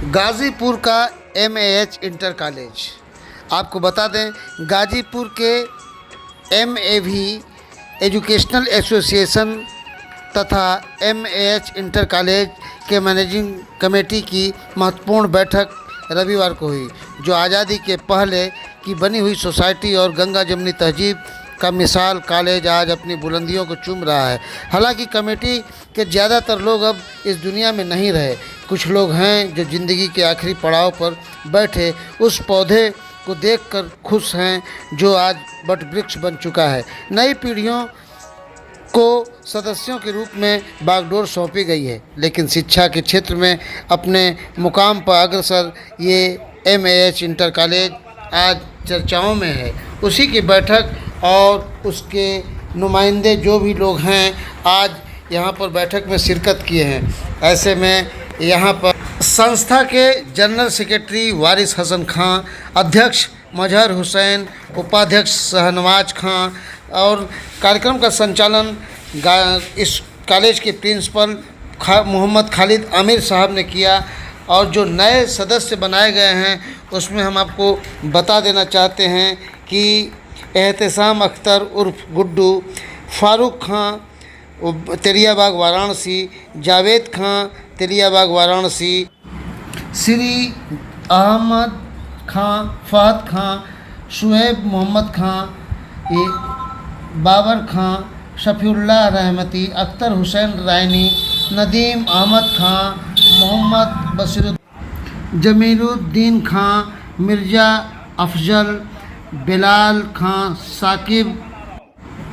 गाज़ीपुर का MAH inter college. आपको बता दें, गाज़ीपुर के MAV एजुकेशनल एसोसिएशन तथा MAH इंटर कॉलेज के मैनेजिंग कमेटी की महत्वपूर्ण बैठक रविवार को हुई, जो आज़ादी के पहले की बनी हुई सोसाइटी और गंगा जमनी तहजीब का मिसाल कॉलेज आज अपनी बुलंदियों को चूम रहा है। हालांकि कमेटी के ज़्यादातर लोग अब इस दुनिया में नहीं रहे। कुछ लोग हैं जो ज़िंदगी के आखिरी पड़ाव पर बैठे उस पौधे को देखकर खुश हैं जो आज बट वृक्ष बन चुका है। नई पीढ़ियों को सदस्यों के रूप में बागडोर सौंपी गई है, लेकिन शिक्षा के क्षेत्र में अपने मुकाम पर अग्रसर ये MAH इंटर कॉलेज आज चर्चाओं में है। उसी की बैठक और उसके नुमाइंदे जो भी लोग हैं आज यहाँ पर बैठक में शिरकत किए हैं। ऐसे में यहाँ पर संस्था के जनरल सेक्रेटरी वारिस हसन खां, अध्यक्ष मजहर हुसैन, उपाध्यक्ष शहनवाज खां और कार्यक्रम का संचालन इस कॉलेज के प्रिंसिपल मोहम्मद खालिद आमिर साहब ने किया। और जो नए सदस्य बनाए गए हैं उसमें हम आपको बता देना चाहते हैं कि एहतसाम अख्तर उर्फ गुड्डू, फारूक खां तेलियाबाग वाराणसी, जावेद खां तेलियाबाग वाराणसी, श्री अहमद खां, फहद खां, शुएब मोहम्मद खां, बाबर खां, शफीउल्लाह रहमती, अख्तर हुसैन रायनी, नदीम अहमद खां, मोहम्मद बशीरुद्दीन, जमीरुद्दीन खां, मिर्ज़ा अफजल, बिलाल खां, साकिब,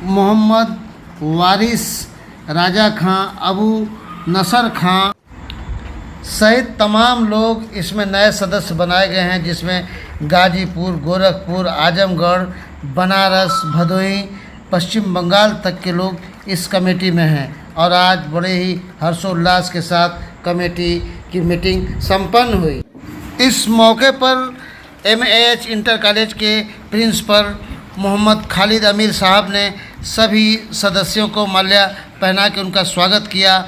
मोहम्मद वारिस, राजा खां, अबू नसर खां सहित तमाम लोग इसमें नए सदस्य बनाए गए हैं, जिसमें गाज़ीपुर, गोरखपुर, आजमगढ़, बनारस, भदोही, पश्चिम बंगाल तक के लोग इस कमेटी में हैं। और आज बड़े ही हर्षोल्लास के साथ कमेटी की मीटिंग संपन्न हुई। इस मौके पर MAH इंटर कॉलेज के प्रिंसिपल मोहम्मद खालिद आमिर साहब ने सभी सदस्यों को माल्या पहना के उनका स्वागत किया।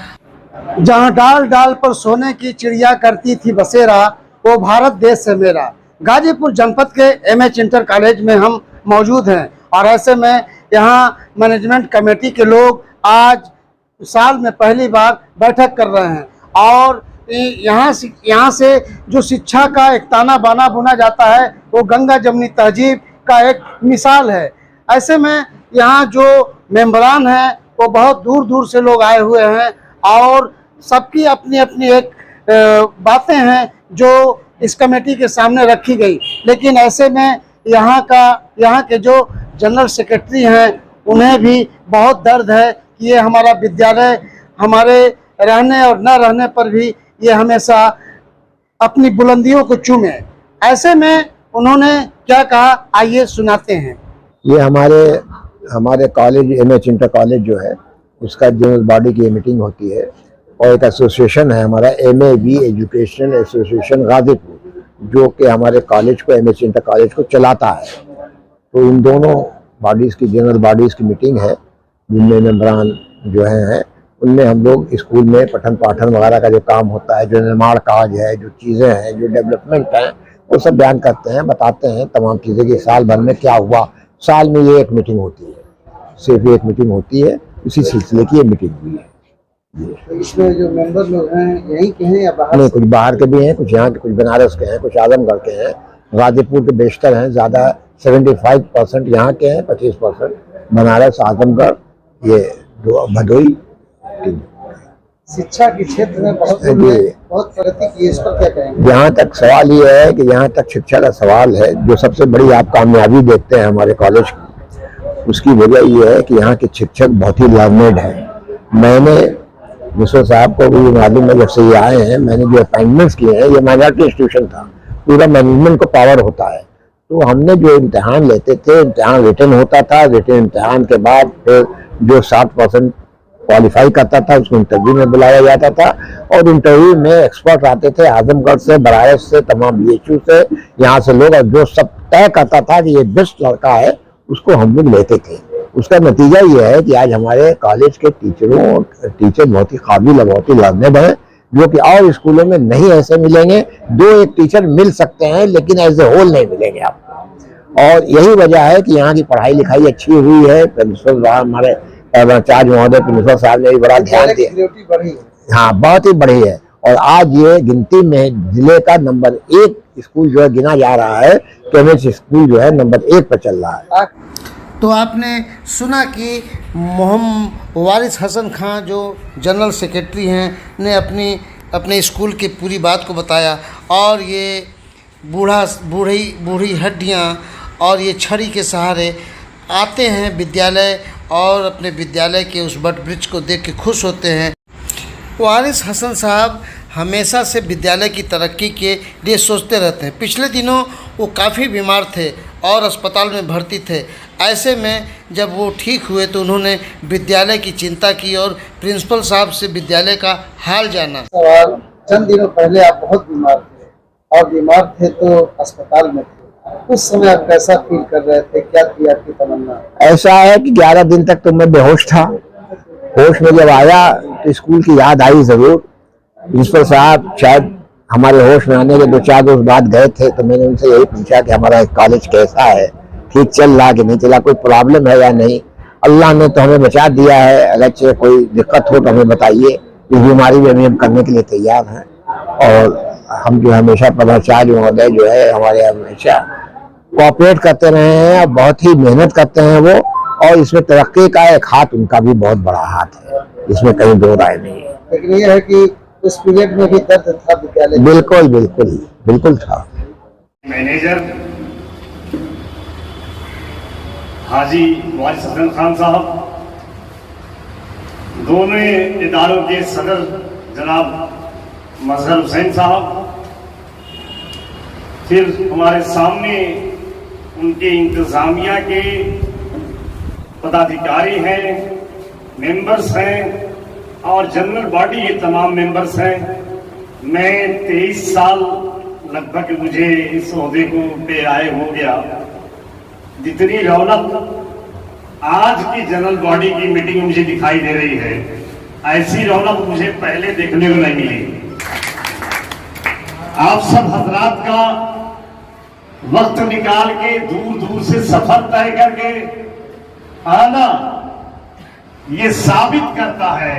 जहाँ डाल डाल पर सोने की चिड़िया करती थी बसेरा, वो भारत देश से मेरा। गाजीपुर जनपद के MAH इंटर कॉलेज में हम मौजूद हैं और ऐसे में यहाँ मैनेजमेंट कमेटी के लोग आज साल में पहली बार बैठक कर रहे हैं। और यहाँ से जो शिक्षा का एक ताना बाना बुना जाता है वो गंगा जमनी तहजीब का एक मिसाल है। ऐसे में यहाँ जो मेंबरान हैं वो बहुत दूर दूर से लोग आए हुए हैं और सबकी अपनी अपनी एक बातें हैं जो इस कमेटी के सामने रखी गई। लेकिन ऐसे में यहाँ के जो जनरल सेक्रेटरी हैं उन्हें भी बहुत दर्द है कि ये हमारा विद्यालय हमारे रहने और न रहने पर भी ये हमेशा अपनी बुलंदियों को चूमे। ऐसे में उन्होंने क्या कहा, आइए सुनाते हैं। ये हमारे कॉलेज MAH इंटर कॉलेज जो है उसका जनरल बॉडी की मीटिंग होती है और एक एसोसिएशन है हमारा MAV एजुकेशनल एसोसिएशन गाजीपुर, जो कि हमारे कॉलेज को MAH इंटर कॉलेज को चलाता है। तो इन दोनों बॉडीज़ की जनरल बॉडीज़ की मीटिंग है, जिनमें मेंबरान जो हैं उनमें हम लोग स्कूल में पठन पाठन वगैरह का जो काम होता है, जो निर्माण कार्य है, जो चीज़ें हैं, जो डेवलपमेंट है, वो सब बयान करते हैं, बताते हैं तमाम चीज़ें कि साल भर में क्या हुआ। साल में ये एक मीटिंग होती है, सिर्फ एक मीटिंग होती है, उसी सिलसिले की ये मीटिंग हुई है। तो इसमें जो मेंबर लोग हैं यहीं के हैं या बाहर? नहीं, कुछ बाहर के भी हैं, कुछ यहाँ के, कुछ बनारस के हैं, कुछ आजमगढ़ के हैं, गाजीपुर के बेशतर हैं। ज़्यादा 75% यहाँ के हैं, 25% बनारस, आजमगढ़, ये भदोही। शिक्षा के क्षेत्र में बहुत प्रगति की, इस पर क्या कहेंगे? यहाँ तक सवाल ये है कि यहाँ तक शिक्षा का सवाल है, जो सबसे बड़ी आप कामयाबी देखते हैं हमारे कॉलेज की, उसकी वजह ये है कि यहाँ के शिक्षक बहुत ही लर्नेड हैं। मैंने मिश्र साहब को भी मालूम है, जब से ये आए हैं मैंने जो अपॉइंटमेंट्स किए हैं, ये माइनॉरिटी इंस्टीट्यूशन था, पूरा मैनेजमेंट को पावर होता है। तो हमने जो इम्तिहान लेते थे, इम्तिहान रिटन होता था, रिटन इम्तिहान के बाद फिर जो 60% क्वालिफाई करता था उसको इंटरव्यू में बुलाया जाता था और इंटरव्यू में एक्सपर्ट आते थे आजमगढ़ से, बनारस से, तमाम BHU से, यहाँ से लोग, और जो सब तय करता था कि ये बेस्ट लड़का है उसको हम लोग लेते थे। उसका नतीजा ये है कि आज हमारे कॉलेज के टीचर बहुत ही काबिल, बहुत ही लर्नेड हैं, जो कि और स्कूलों में नहीं ऐसे मिलेंगे। 2-1 टीचर मिल सकते हैं लेकिन एज ए होल नहीं मिलेंगे आपको। और यही वजह है कि यहाँ की पढ़ाई लिखाई अच्छी हुई है। प्रिंसिपल साहब हमारे आचार्य महोदय प्रिंसिपल साहब ने भी बड़ा ध्यान दिया। हाँ, बहुत ही बढ़ी है। और आज ये गिनती में जिले का नंबर 1 स्कूल जो है गिना जा रहा है, केमिस्ट स्कूल जो है नंबर 1 पर चल रहा है। तो आपने सुना कि मोहम्मद वारिस हसन खां जो जनरल सेक्रेटरी हैं ने अपने स्कूल की पूरी बात को बताया। और ये बूढ़ी हड्डियाँ और ये छड़ी के सहारे आते हैं विद्यालय और अपने विद्यालय के उस वट वृक्ष को देख के खुश होते हैं। वारिस हसन साहब हमेशा से विद्यालय की तरक्की के लिए सोचते रहते हैं। पिछले दिनों वो काफ़ी बीमार थे और अस्पताल में भर्ती थे। ऐसे में जब वो ठीक हुए तो उन्होंने विद्यालय की चिंता की और प्रिंसिपल साहब से विद्यालय का हाल जाना। सवाल, चंद दिनों पहले आप बहुत बीमार थे और बीमार थे तो अस्पताल में थे। उस समय आप कैसा फील कर रहे थे, क्या थी आपकी तमन्ना? ऐसा है कि 11 दिन तक तो मैं बेहोश था। होश में जब आया तो स्कूल की याद आई जरूर। प्रिंसिपल साहब शायद हमारे होश में आने के 2-4 रोज बाद गए थे, तो मैंने उनसे यही पूछा कि हमारा कॉलेज कैसा है, ठीक चल रहा कि नहीं चला, कोई प्रॉब्लम है या नहीं। अल्लाह ने तो हमें बचा दिया है। अगर कोई दिक्कत हो तो हमें बताइए, इस बीमारी में भी हम करने के लिए तैयार हैं। और हम जो हमेशा प्राचार्य महोदय जो है हमारे हमेशा कोऑपरेट करते रहे हैं, बहुत ही मेहनत करते हैं वो। और इसमें तरक्की का एक हाथ उनका भी बहुत बड़ा हाथ है, इसमें कहीं दो राय नहीं है। लेकिन ये है कि उस पीरियड में भी दर्द था विद्यालय। बिल्कुल बिल्कुल बिल्कुल था। मैनेजर हाजी वारिस हसन खान साहब, दोनों इदारों के सदर जनाब मजहर हुसैन साहब, फिर हमारे सामने उनके इंतजामिया के पदाधिकारी हैं, मेंबर्स हैं और जनरल बॉडी के तमाम मेंबर्स हैं। मैं 23 साल लगभग मुझे इस ओहदे को पे आए हो गया। जितनी रौनक आज की जनरल बॉडी की मीटिंग में मुझे दिखाई दे रही है, ऐसी रौनक मुझे पहले देखने को नहीं मिली। आप सब हजरात का वक्त निकाल के दूर दूर से सफर तय करके आना, ये साबित करता है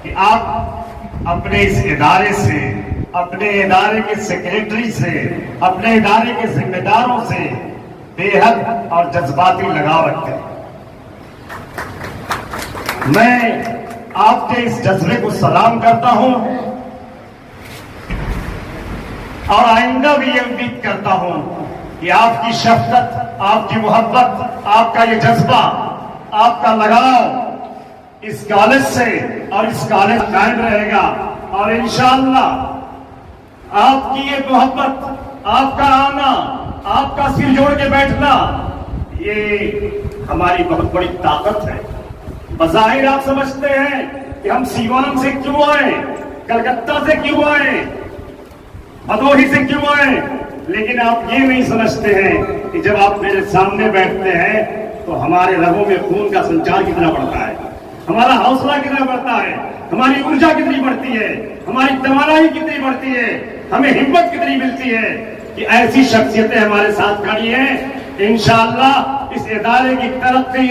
कि आप अपने इस इदारे से, अपने इदारे के सेक्रेटरी से, अपने इदारे के जिम्मेदारों से बेहद और जज्बाती लगाव रखते हैं। मैं आपके इस जज्बे को सलाम करता हूं और आइंदा भी ये उम्मीद करता हूं कि आपकी शफकत, आपकी मोहब्बत, आपका ये जज्बा, आपका लगाव इस कॉलेज से और इस कॉलेज कायम रहेगा। और इंशाअल्लाह आपकी ये मोहब्बत, आपका आना, आपका सिर जोड़ के बैठना, ये हमारी बहुत बड़ी ताकत है। बज़ाहिर आप समझते हैं कि हम सीवान से क्यों आए, कलकत्ता से क्यों आए, भदोही से क्यों आए, लेकिन आप ये नहीं समझते हैं कि जब आप मेरे सामने बैठते हैं तो हमारे रगों में खून का संचार कितना बढ़ता है, हमारा हौसला कितना बढ़ता है, हमारी ऊर्जा कितनी बढ़ती है, हमारी तवानाई कितनी बढ़ती है, हमें हिम्मत कितनी मिलती है कि ऐसी शख्सियतें हमारे साथ खड़ी हैं। इंशाअल्लाह इस इदारे की तरक्की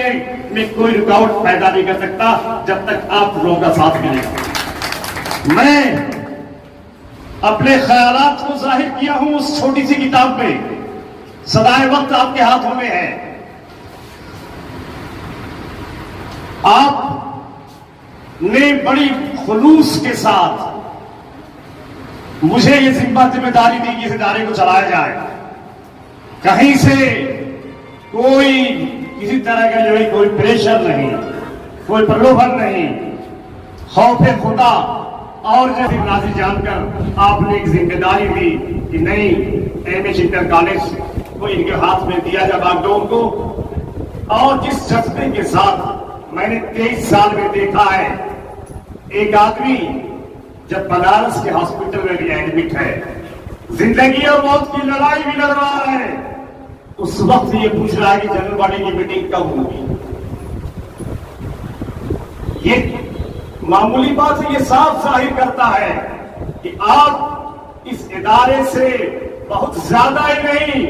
में कोई रुकावट पैदा नहीं कर सकता जब तक आप लोगों का साथ मिलेगा। मैं अपने ख्यालात को जाहिर किया हूं उस छोटी सी किताब में, सदाए वक्त आपके हाथों में है। आपने बड़ी खुलूस के साथ मुझे ये जिम्मेदारी दी कि इस इदारे को चलाया जाए। कहीं से कोई किसी तरह का जो है कोई प्रेशर नहीं, कोई प्रलोभन नहीं, खौफे खुदा और जैसे नाज़िर जानकर आपने एक जिम्मेदारी दी कि नहीं, एमएच इंटर कॉलेज को इनके हाथ में दिया जाए बागडोर को। और जिस जज्बे के साथ मैंने 23 साल में देखा है, एक आदमी जब बनारस के हॉस्पिटल में भी एडमिट है, जिंदगी और मौत की लड़ाई भी लड़ रहा है, उस वक्त ये पूछ रहा है कि जनरल बॉडी की मीटिंग कब होगी। ये मामूली बात से ये साफ जाहिर करता है आप इस इदारे से बहुत ज्यादा ही नहीं,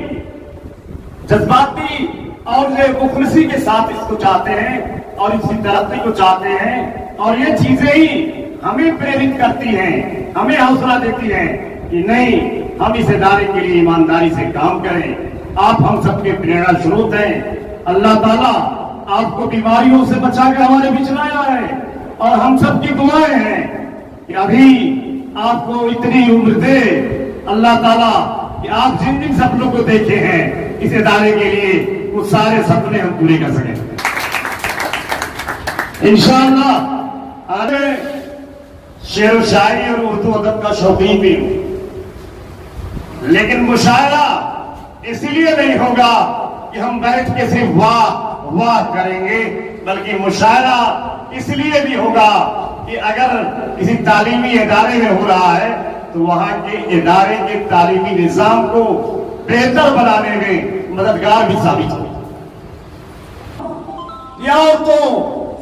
जज्बाती और मुखलिसी के साथ इसको चाहते हैं और इसकी तरक्की को चाहते हैं। और ये चीजें ही हमें प्रेरित करती हैं, हमें हौसला देती हैं कि नहीं, हम इस इदारे के लिए ईमानदारी से काम करें। आप हम सबके प्रेरणा स्रोत हैं। अल्लाह ताला आपको बीमारियों से बचाकर हमारे बीच लाया है और हम सबकी दुआएं हैं कि अभी आपको इतनी उम्र दे अल्लाह ताला कि आप जिन जिन सपनों को देखे हैं इस इदारे के लिए, वो सारे सपने हम पूरे कर सकें इंशाअल्लाह। अरे शेर शायरी और उर्दू अदब का शौकीन भी हूं, लेकिन मुशायरा इसलिए नहीं होगा कि हम बैठ के सिर्फ वाह वाह करेंगे, बल्कि मुशायरा इसलिए भी होगा कि अगर किसी तालीमी इदारे में हो रहा है तो वहां के इदारे के तालीमी निजाम को बेहतर बनाने में मददगार भी साबित हो। या और तो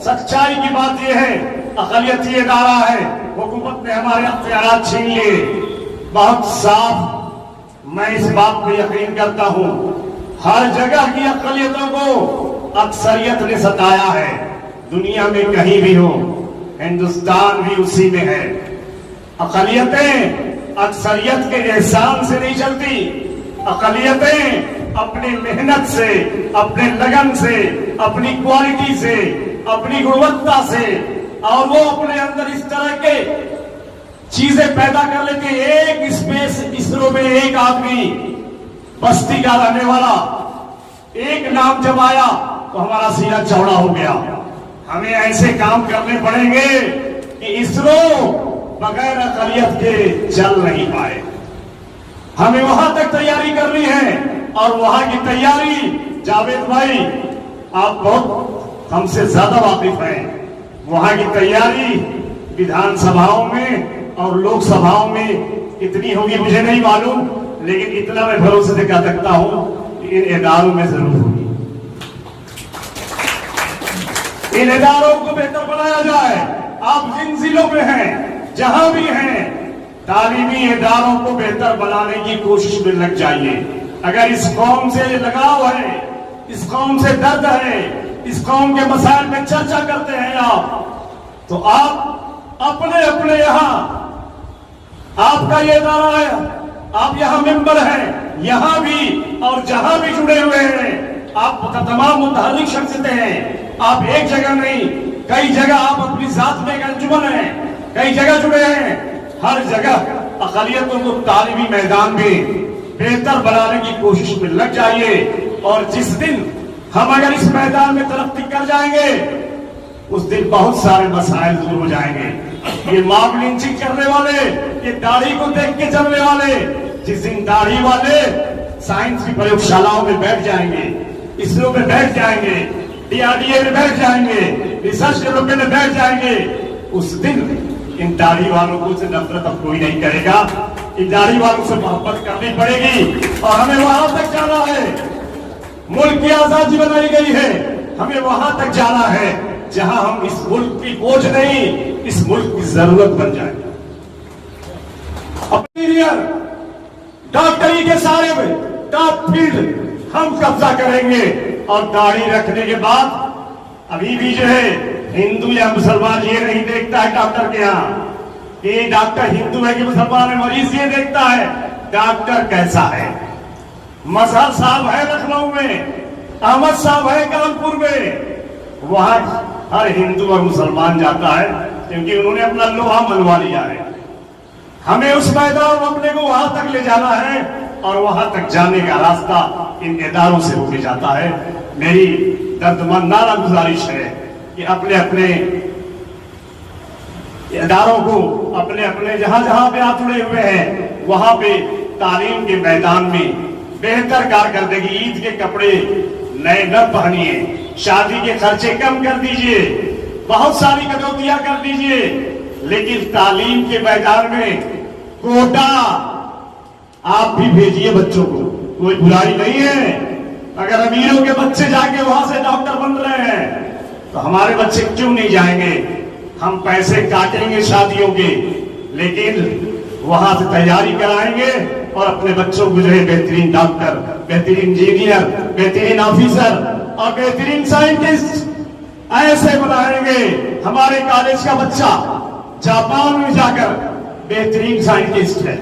सच्चाई की बात यह है, अक़लियती इदारा है, हुकूमत ने हमारे अख्तियारात छीन लिए। बहुत साफ मैं इस बात पे यकीन करता हूं, हर जगह की अक़लियतों को अक्सरियत ने सताया है। दुनिया में कहीं भी हो, हिंदुस्तान भी उसी में है। अक़लियतें अक्सरियत के एहसान से नहीं चलती, अक़लियतें अपनी मेहनत से, अपने लगन से, अपनी क्वालिटी से, अपनी गुणवत्ता से, और वो अपने अंदर इस तरह के चीजें पैदा कर लेते। एक स्पेस इसरो में एक आदमी बस्ती का रहने वाला, एक नाम जब आया तो हमारा सीना चौड़ा हो गया। हमें ऐसे काम करने पड़ेंगे कि इसरो बगैर अक़लियत के चल नहीं पाए। हमें वहां तक तैयारी करनी है, और वहां की तैयारी जावेद भाई आप बहुत हमसे ज्यादा वाकिफ हैं। वहां की तैयारी विधानसभाओं में और लोकसभाओं में कितनी होगी मुझे नहीं मालूम, लेकिन इतना मैं भरोसे से कह सकता हूं कि इन इदारों में जरूर होगी। इन इदारों को बेहतर बनाया जाए। आप जिन जिलों में हैं, जहां भी हैं, तालीमी इदारों को बेहतर बनाने की कोशिश में लग जाइए। अगर इस कौम से लगाव है, इस कौम से दर्द है, इस कौम के मसाइल में चर्चा करते हैं आप, तो आप अपने अपने यहां, आपका ये इदारा है, आप यहां मेंबर हैं, यहां भी और जहां भी जुड़े हुए हैं, आप तमाम मुतहर्रिक शख्सियतें हैं। आप एक जगह नहीं, कई जगह आप अपनी जात में एक अंजुमन है, कई जगह जुड़े हैं। हर जगह अक़लियतों को तालीमी मैदान में बेहतर बनाने की कोशिश में लग जाइए। और जिस दिन हम अगर इस मैदान में तरक्की कर जाएंगे, उस दिन बहुत सारे मसाइल दूर हो जाएंगे। ये मॉब लिंचिंग करने वाले, ये दाढ़ी को देख के चलने वाले, जिस दिन दाढ़ी वाले साइंस की प्रयोगशालाओं में बैठ जाएंगे, इसरो में बैठ जाएंगे, DRDA में बैठ जाएंगे, रिसर्च डेवलपमेंट में बैठ जाएंगे, उस दिन इन दाढ़ी वालों को से नफरत अब कोई नहीं करेगा। इन दाढ़ी वालों से मोहब्बत करनी पड़ेगी और हमें वहां तक जाना है। मुल्क की आजादी बनाई गई है, हमें वहां तक जाना है जहां हम इस मुल्क की बोझ नहीं, इस मुल्क की जरूरत बन जाए। अपनी डॉक्टरी के सारे में टॉप फील्ड हम कब्जा करेंगे। और दाढ़ी रखने के बाद अभी भी जो है हिंदू या मुसलमान ये नहीं देखता है डॉक्टर के यहाँ कि डॉक्टर हिंदू है कि मुसलमान है, मरीज ये देखता है डॉक्टर कैसा है। मजहर साहब है लखनऊ में, अहमद साहब है कानपुर में, वहां हर हिंदू और मुसलमान जाता है क्योंकि उन्होंने अपना लोहा मनवा लिया है। हमें उस मैदान अपने को वहां तक ले जाना है और वहां तक जाने का रास्ता इन इदारों से होके जाता है। मेरी दर्दमंदाना गुजारिश है कि अपने अपने इदारों को, अपने अपने जहां जहां पे आप जुड़े हुए हैं, वहां पे तालीम के मैदान में बेहतर कारकर्दगी, ईद के कपड़े नए न पहनिए, शादी के खर्चे कम कर दीजिए, बहुत सारी कटौतियां कर दीजिए, लेकिन तालीम के मैदान में कोटा आप भी भेजिए बच्चों को, कोई बुराई नहीं है। अगर अमीरों के बच्चे जाके वहां से डॉक्टर बन रहे हैं तो हमारे बच्चे क्यों नहीं जाएंगे? हम पैसे काटेंगे शादियों के, लेकिन वहां से तैयारी कराएंगे और अपने बच्चों को जो है बेहतरीन डॉक्टर, बेहतरीन इंजीनियर, बेहतरीन ऑफिसर और बेहतरीन साइंटिस्ट ऐसे बनाएंगे। हमारे कॉलेज का बच्चा जापान में जाकर बेहतरीन साइंटिस्ट है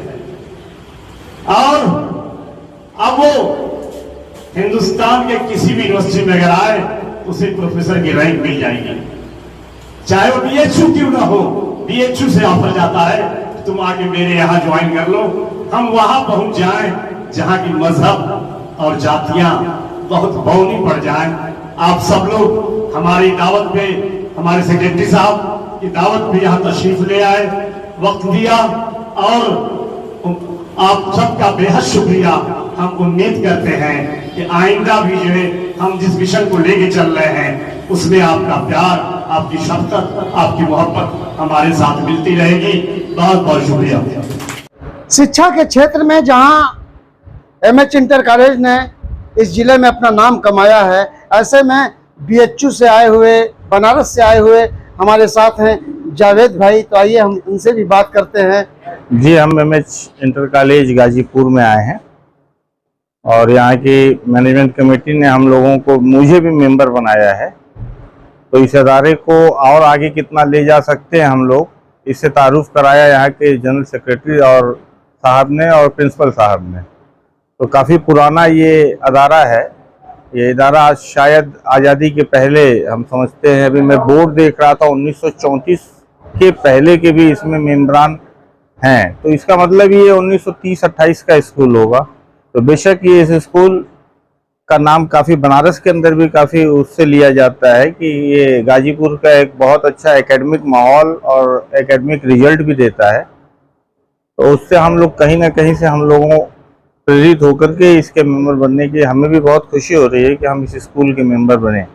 और अब वो हिंदुस्तान के किसी भी यूनिवर्सिटी में अगर आए तो उसे प्रोफेसर की रैंक मिल जाएगी, चाहे वो बीएचयू क्यों ना हो। बीएचयू से ऑफर जाता है तुम आके मेरे यहाँ ज्वाइन कर लो। हम वहां पहुंच जाएं जहां की मजहब और जातियां बहुत बौनी पड़ जाएं। आप सब लोग हमारी दावत पे, हमारे सेक्रेटरी साहब की दावत पे यहाँ तशरीफ ले आए, वक्त दिया और आप सबका बेहद शुक्रिया। हम उम्मीद करते हैं कि आइंदा भी जो है हम जिस मिशन को लेके चल रहे हैं उसमें आपका प्यार, आपकी शफकत, आपकी मोहब्बत हमारे साथ मिलती रहेगी। बहुत बहुत शुक्रिया। शिक्षा के क्षेत्र में जहां एमएच इंटर कॉलेज ने इस जिले में अपना नाम कमाया है, ऐसे में बीएचयू से आए हुए, बनारस से आए हुए हमारे साथ हैं जावेद भाई। तो आइए हम उनसे भी बात करते हैं। जी, हम एमएच इंटर कॉलेज गाजीपुर में आए हैं और यहाँ की मैनेजमेंट कमेटी ने हम लोगों को, मुझे भी मेंबर बनाया है। तो इस अदारे को और आगे कितना ले जा सकते हैं हम लोग, इससे तारुफ कराया यहाँ के जनरल सेक्रेटरी और साहब ने और प्रिंसिपल साहब ने। तो काफ़ी पुराना ये अदारा है। ये इदारा शायद आज़ादी के पहले, हम समझते हैं, अभी मैं बोर्ड देख रहा था 1934 के पहले के भी इसमें मेंबरान हैं। तो इसका मतलब ये 1930-28 का स्कूल होगा। तो बेशक ये इस स्कूल का नाम काफ़ी बनारस के अंदर भी काफ़ी उससे लिया जाता है कि ये गाजीपुर का एक बहुत अच्छा एकेडमिक माहौल और एकेडमिक रिजल्ट भी देता है। तो उससे हम लोग कहीं ना कहीं से हम लोगों प्रेरित होकर के इसके मेंबर बनने की हमें भी बहुत खुशी हो रही है कि हम इस स्कूल के मेंबर बने।